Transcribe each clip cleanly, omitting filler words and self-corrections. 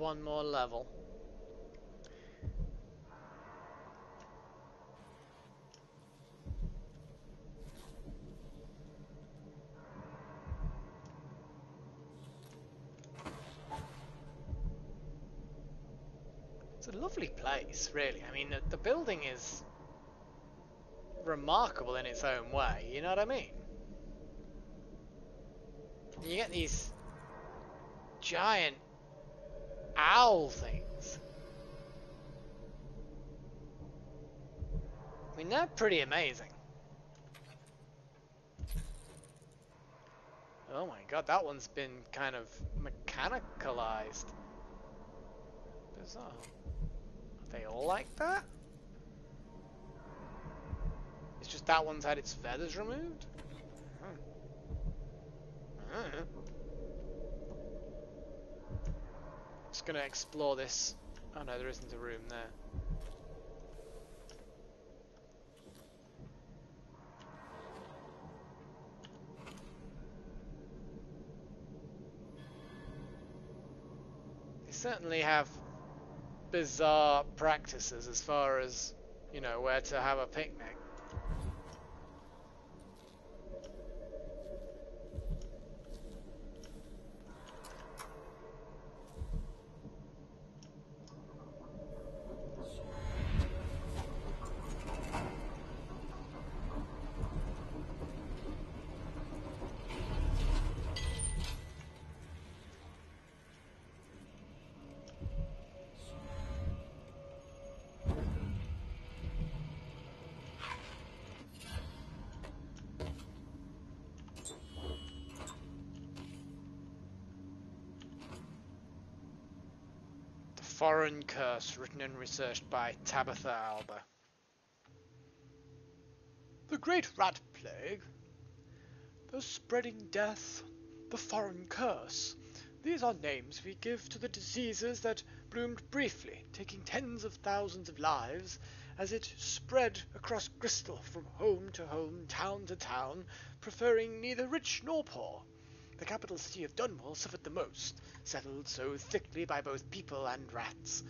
one more level. It's a lovely place, really. I mean, the building is remarkable in its own way, you know what I mean? You get these giant owl things. I mean, they're pretty amazing. Oh my god, that one's been kind of mechanicalized. Bizarre. Are they all like that? It's just that one's had its feathers removed? Just gonna explore this. Oh no, there isn't a room there. They certainly have bizarre practices as far as, you know, where to have a picnic. Foreign Curse, written and researched by Tabitha Alba. The Great Rat Plague, the Spreading Death, the Foreign Curse. These are names we give to the diseases that bloomed briefly, taking tens of thousands of lives as it spread across Bristol from home to home, town to town, preferring neither rich nor poor. The capital city of Dunwall suffered the most, settled so thickly by both people and rats.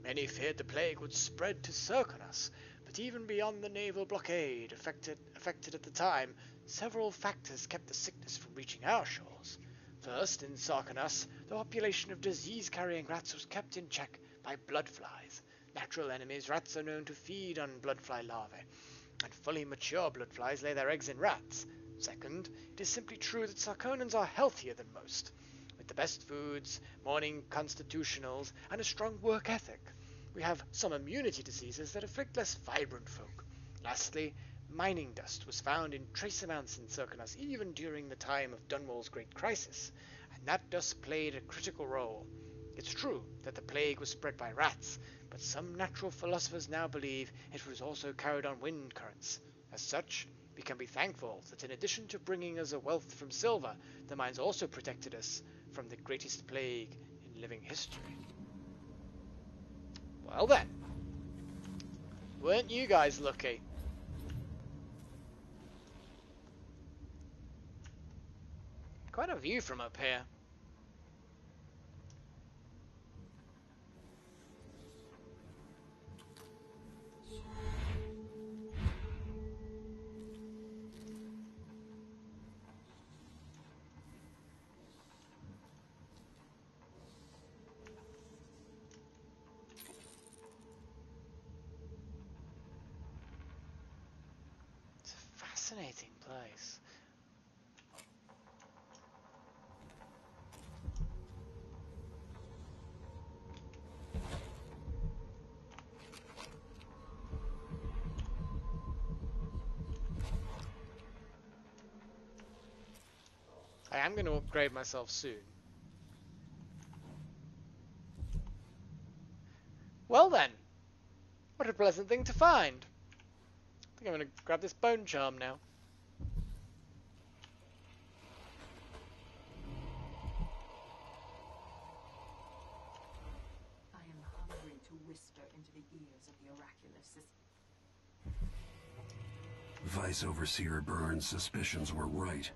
Many feared the plague would spread to Serconas, but even beyond the naval blockade affected at the time, several factors kept the sickness from reaching our shores. First, in Serconas, the population of disease-carrying rats was kept in check by bloodflies. Natural enemies, rats are known to feed on bloodfly larvae, and fully mature bloodflies lay their eggs in rats. Second, it is simply true that Sarconans are healthier than most, with the best foods, morning constitutionals, and a strong work ethic. We have some immunity diseases that afflict less vibrant folk. Lastly, mining dust was found in trace amounts in Serconas even during the time of Dunwall's great crisis, and that dust played a critical role. It's true that the plague was spread by rats, but some natural philosophers now believe it was also carried on wind currents. As such, we can be thankful that in addition to bringing us a wealth from silver, the mines also protected us from the greatest plague in living history. Well then, weren't you guys lucky? Quite a view from up here. Fascinating place. I am going to upgrade myself soon. Well then, what a pleasant thing to find. I think I'm going to grab this bone charm now. I am hungry to whisper into the ears of the oraculous. Vice Overseer Burns' suspicions were right.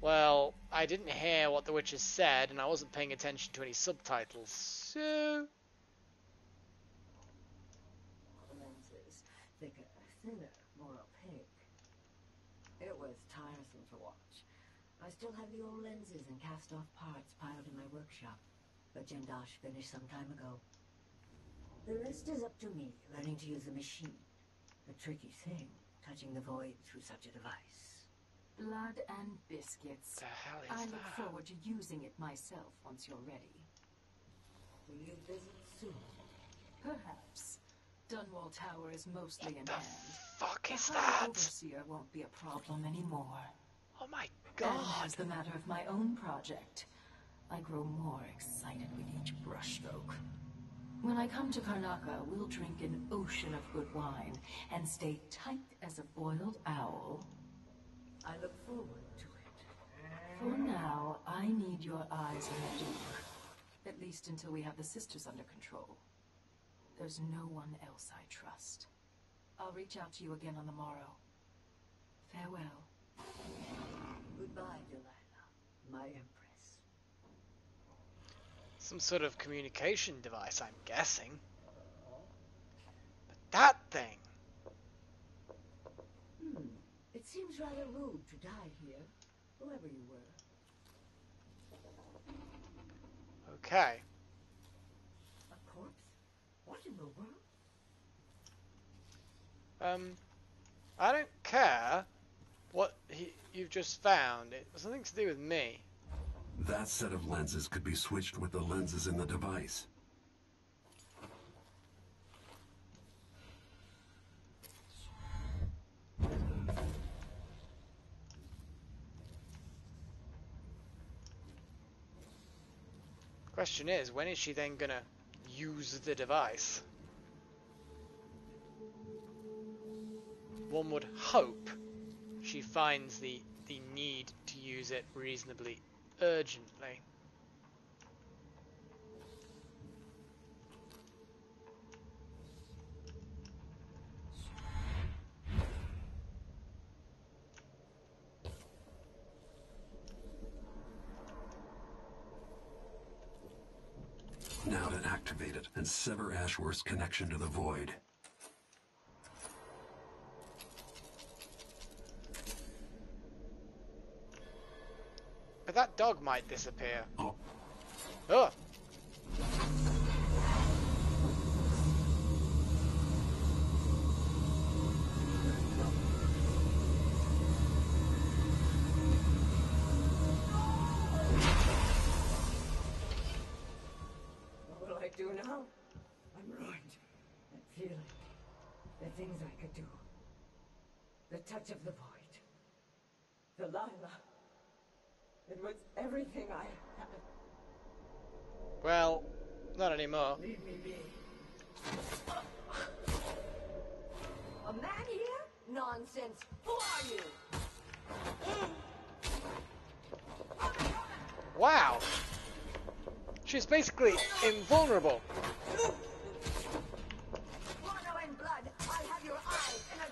Well, I didn't hear what the witches said, and I wasn't paying attention to any subtitles, so... Lenses, thicker, thinner, more opaque. It was tiresome to watch. I still have the old lenses and cast-off parts piled in my workshop, but Jendash finished some time ago. The rest is up to me, learning to use the machine. A tricky thing, touching the void through such a device. Blood and biscuits. The hell is I that? look forward to using it myself once you're ready. Will you visit soon? Perhaps. Dunwall Tower is mostly in The hand. fuck is The High that? Overseer won't be a problem anymore. Oh my And god! as the matter of my own project, I grow more excited with each brushstroke. When I come to Karnaca, we'll drink an ocean of good wine and stay tight as a boiled owl. I look forward to it. For now, I need your eyes on the door. At least until we have the sisters under control. There's no one else I trust. I'll reach out to you again on the morrow. Farewell. Goodbye, Delilah, my empress. Some sort of communication device, I'm guessing. But that thing! It seems rather rude to die here, whoever you were. Okay. A corpse? What in the world? I don't care what you've just found. It has nothing to do with me. That set of lenses could be switched with the lenses in the device. Question is, when is she then gonna use the device? One would hope she finds the need to use it reasonably urgently. Now to activate it and sever Ashworth's connection to the void. But that dog might disappear. Oh, Oh! What will I do now? I'm ruined. That feeling. The things I could do. The touch of the void. Delilah. It was everything I had. Well, not anymore. Leave me be. A man here? Nonsense. Who are you? Wow! She's basically invulnerable. Mono and blood. I have your eyes and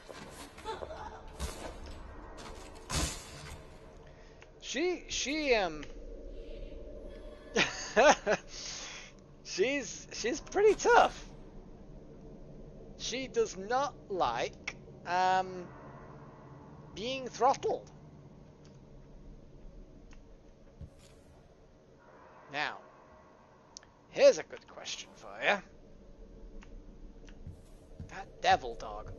she's pretty tough. She does not like being throttled. Now, here's a good question for you. That devil dog.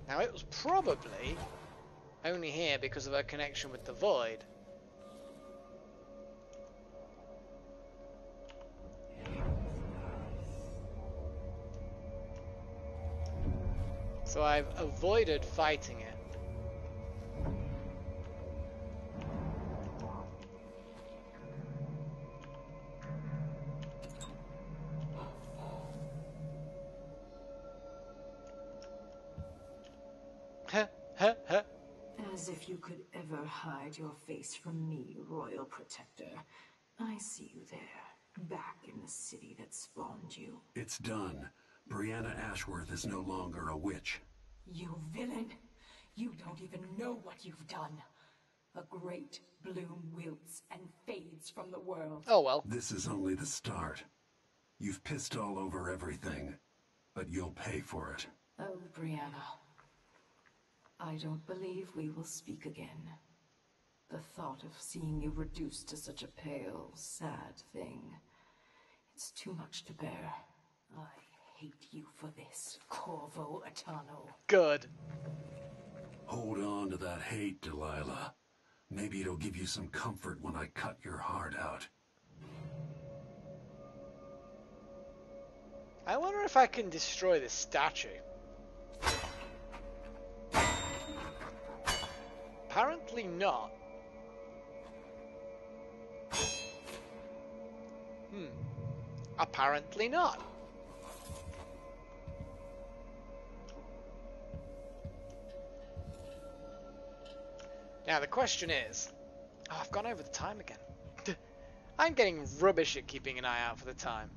Now, it was probably only here because of her connection with the void. So I've avoided fighting it. As if you could ever hide your face from me, Royal Protector. I see you there. back in the city that spawned you. It's done. Brianna Ashworth is no longer a witch. You villain! You don't even know what you've done. A great bloom wilts and fades from the world. Oh well. This is only the start. You've pissed all over everything, but you'll pay for it. Oh, Brianna. I don't believe we will speak again. The thought of seeing you reduced to such a pale, sad thing. It's too much to bear. I hate you for this, Corvo Etano. Good. Hold on to that hate, Delilah. Maybe it'll give you some comfort when I cut your heart out. I wonder if I can destroy this statue. Apparently not. Apparently not. Now the question is... Oh, I've gone over the time again. I'm getting rubbish at keeping an eye out for the time.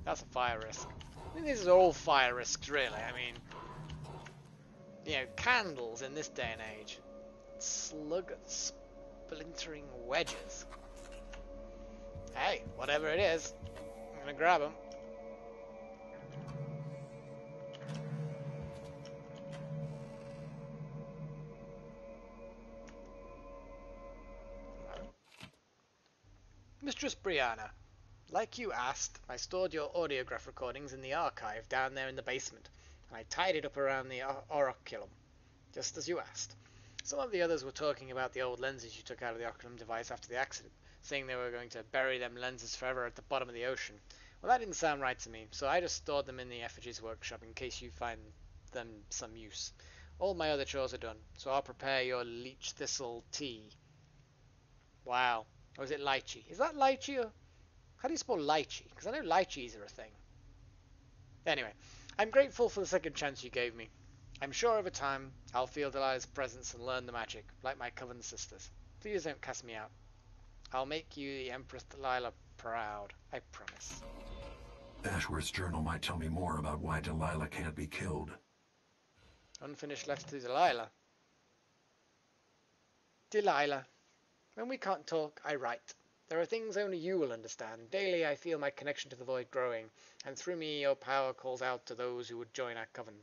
That's a fire risk. I mean, these are all fire risks, really. I mean... You know, candles in this day and age. Slug splintering wedges. Hey, whatever it is, I'm gonna grab them. Mistress Brianna, like you asked, I stored your audiograph recordings in the archive down there in the basement, and I tied it up around the oraculum, just as you asked. Some of the others were talking about the old lenses you took out of the oculum device after the accident, saying they were going to bury them lenses forever at the bottom of the ocean. Well, that didn't sound right to me, so I just stored them in the effigies workshop in case you find them some use. All my other chores are done, so I'll prepare your leech thistle tea. Wow. Or is it lychee? Is that lychee or... How do you spell lychee? Because I know lychees are a thing. Anyway, I'm grateful for the second chance you gave me. I'm sure over time I'll feel Delilah's presence and learn the magic, like my coven sisters. Please don't cast me out. I'll make you the Empress Delilah proud, I promise. Ashworth's journal might tell me more about why Delilah can't be killed. Unfinished letter to Delilah. Delilah, when we can't talk, I write. There are things only you will understand. Daily I feel my connection to the void growing, and through me your power calls out to those who would join our coven.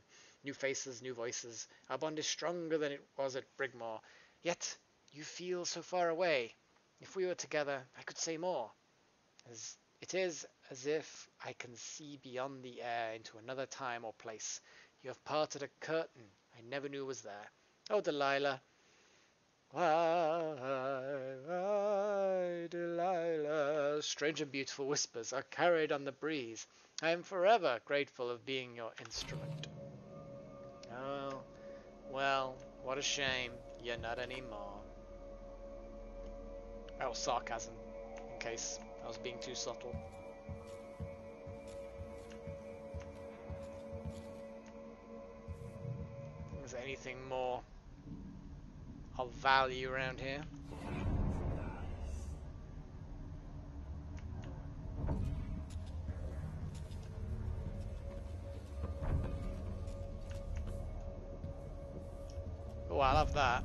New faces, new voices. Our bond is stronger than it was at Brigmore. Yet, you feel so far away. If we were together, I could say more. It is as if I can see beyond the air into another time or place. You have parted a curtain I never knew was there. Oh, Delilah. Why, Delilah, strange and beautiful whispers are carried on the breeze. I am forever grateful of being your instrument. Oh, well, what a shame you're not anymore. Oh, sarcasm, in case I was being too subtle. Is there anything more of value around here? Oh, I love that.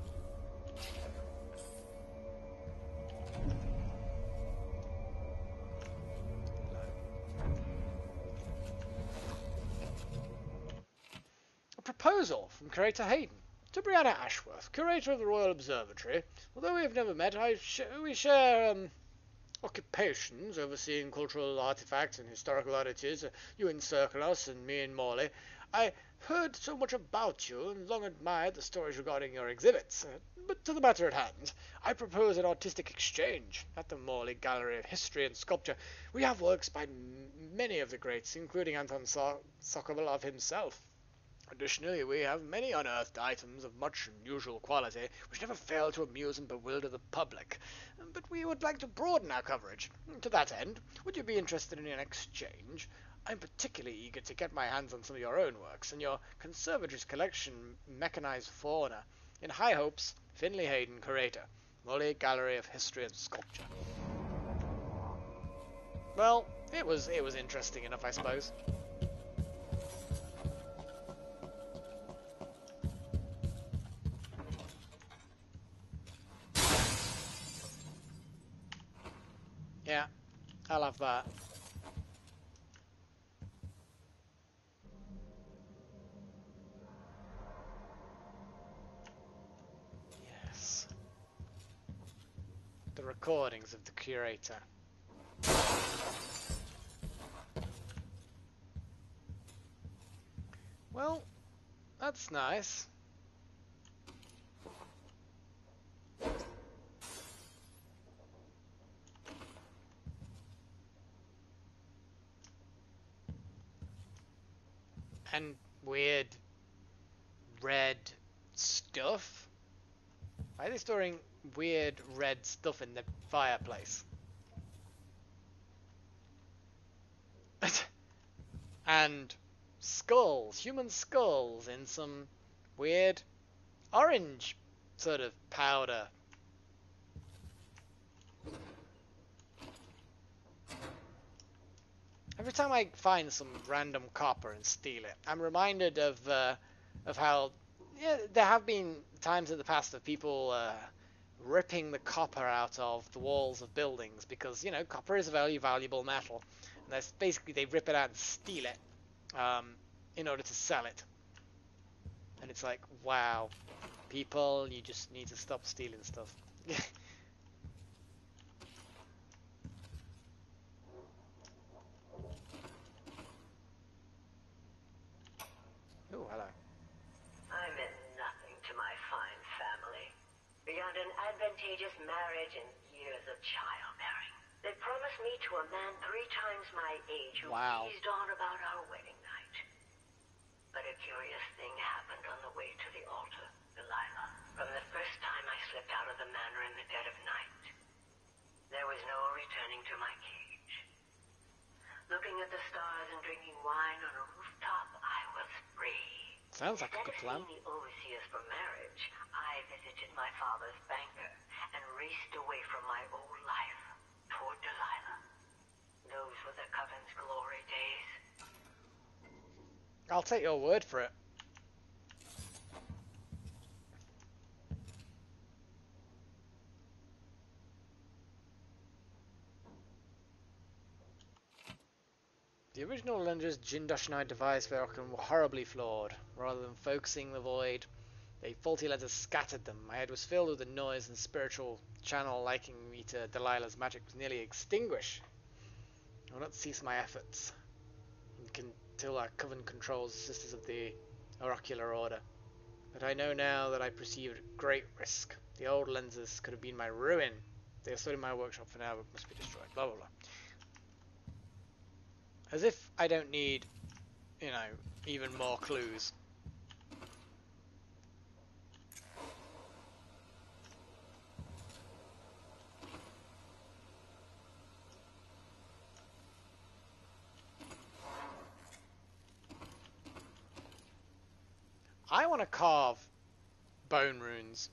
A proposal from Curator Hayden to Brianna Ashworth, Curator of the Royal Observatory. Although we have never met, we share occupations, overseeing cultural artifacts and historical oddities. You encircle us, and me and Morley. I heard so much about you and long admired the stories regarding your exhibits. But to the matter at hand, I propose an artistic exchange at the Morley Gallery of History and Sculpture. We have works by many of the greats, including Anton Sokolov himself. Additionally, we have many unearthed items of much unusual quality, which never fail to amuse and bewilder the public. But we would like to broaden our coverage. To that end, would you be interested in an exchange? I'm particularly eager to get my hands on some of your own works, and your conservatory's collection mechanized fauna. In high hopes, Finley Hayden, Curator, Morley Gallery of History and Sculpture. Well, it was interesting enough, I suppose. Yeah, I'll have that. Yes. The recordings of the curator. Well, that's nice. And weird red stuff? Why are they storing weird red stuff in the fireplace? And skulls, human skulls in some weird orange sort of powder. Every time I find some random copper and steal it, I'm reminded of how, yeah, there have been times in the past of people ripping the copper out of the walls of buildings because, you know, copper is a very valuable metal, and that's basically they rip it out and steal it in order to sell it. And it's like, wow, people, you just need to stop stealing stuff. Oh, hello. I meant nothing to my fine family, beyond an advantageous marriage and years of childbearing. They promised me to a man 3 times my age who Wow. teased on about our wedding night. But a curious thing happened on the way to the altar, Delilah. From the first time I slipped out of the manor in the dead of night, there was no returning to my cage. Looking at the stars and drinking wine on a rooftop, I was free. Sounds like a good plan. Instead of seeing the overseers for marriage, I visited my father's banker and raced away from my old life toward Delilah. Those were the Coven's glory days. I'll take your word for it. The original lender's Dishonored device were horribly flawed. Rather than focusing the void, the faulty lenses scattered them. My head was filled with the noise, and spiritual channel liking me to Delilah's magic was nearly extinguished. I will not cease my efforts until our coven controls the sisters of the oracular order. But I know now that I perceived great risk. The old lenses could have been my ruin. They are stored in my workshop for now, but must be destroyed. Blah blah blah. As if I don't need, you know, even more clues. I want to carve bone runes.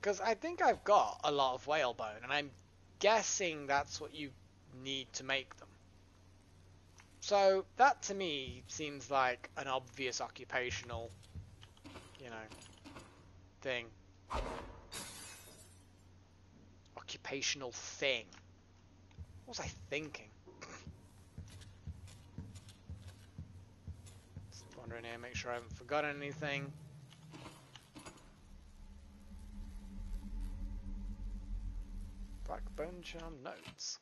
Because I think I've got a lot of whalebone, and I'm guessing that's what you need to make them. So that to me seems like an obvious occupational, you know, thing. Occupational thing. What was I thinking? Just wondering here, make sure I haven't forgotten anything. Black bone charm notes.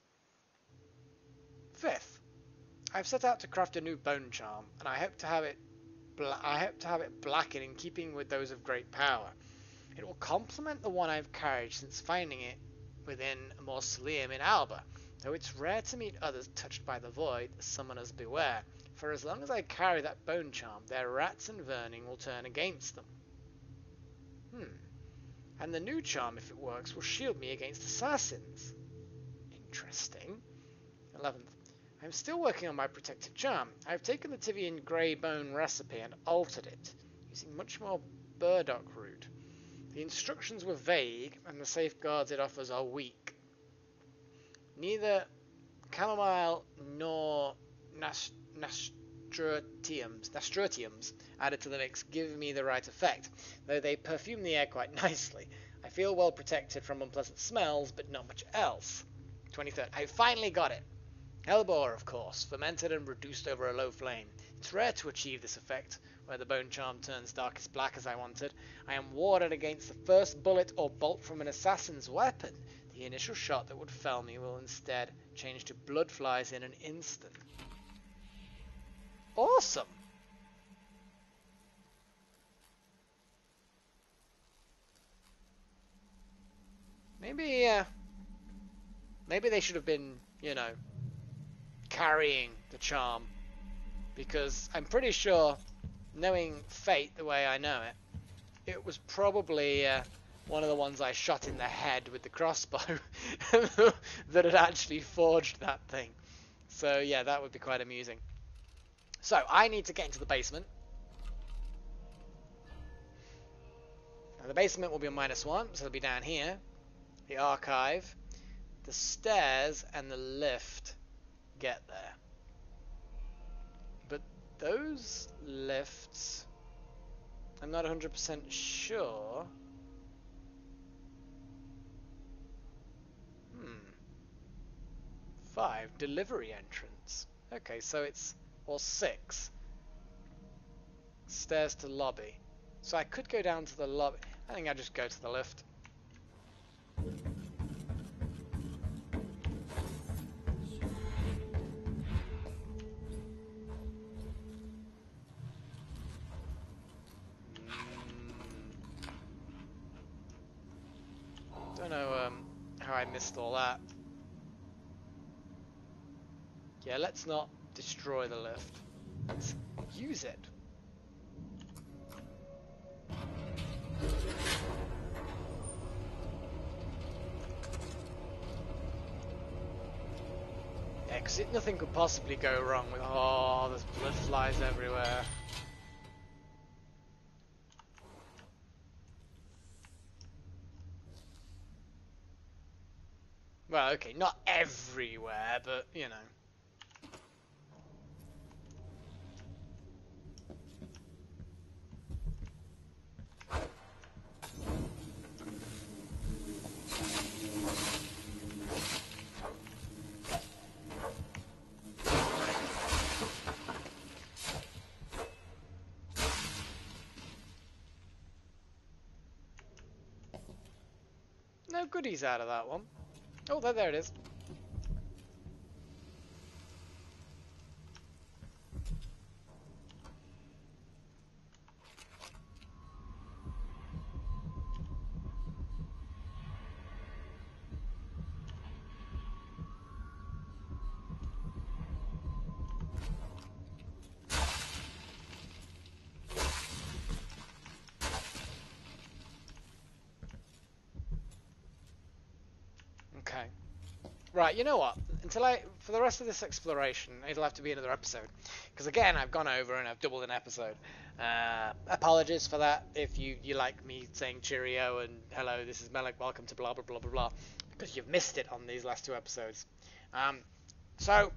5th, I've set out to craft a new bone charm, and I hope to have it black and in keeping with those of great power. It will complement the one I've carried since finding it within a mausoleum in Alba, though it's rare to meet others touched by the void. Summoners beware, for as long as I carry that bone charm, their rats and vermin will turn against them. And the new charm, if it works, will shield me against assassins. Interesting. 11th. I'm still working on my protective charm. I've taken the Tivian grey bone recipe and altered it, using much more burdock root. The instructions were vague, and the safeguards it offers are weak. Neither chamomile nor nasturtiums added to the mix give me the right effect, though they perfume the air quite nicely. I feel well protected from unpleasant smells, but not much else. 23rd. I finally got it. Hellebore, of course, fermented and reduced over a low flame. It's rare to achieve this effect, where the bone charm turns darkest black as I wanted. I am warded against the first bullet or bolt from an assassin's weapon. The initial shot that would fell me will instead change to blood flies in an instant. Awesome! Maybe they should have been, you know, carrying the charm, because I'm pretty sure, knowing Fate the way I know it, it was probably one of the ones I shot in the head with the crossbow that had actually forged that thing. So yeah, that would be quite amusing. So I need to get into the basement. Now, the basement will be a -1, so it'll be down here. The archive, the stairs, and the lift get there. But those lifts, I'm not 100% sure. 5, delivery entrance. Okay, so it's, or 6. Stairs to lobby. So I could go down to the lobby. I think I'll just go to the lift. Don't know how I missed all that. Yeah, let's not destroy the lift. Let's use it. Yeah, because nothing could possibly go wrong with... Oh, there's blood flies everywhere. Well, okay, not everywhere, but, you know. No goodies out of that one. Oh, there it is. Okay. Right, you know what? For the rest of this exploration, it'll have to be another episode. Because again, I've gone over and I've doubled an episode. Apologies for that if you like me saying cheerio and hello, this is Melik, welcome to blah blah blah blah blah. Because you've missed it on these last 2 episodes. So,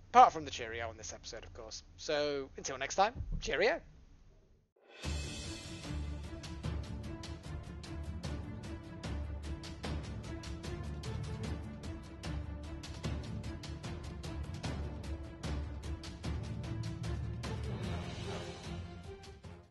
apart from the cheerio on this episode, of course. So, until next time, cheerio.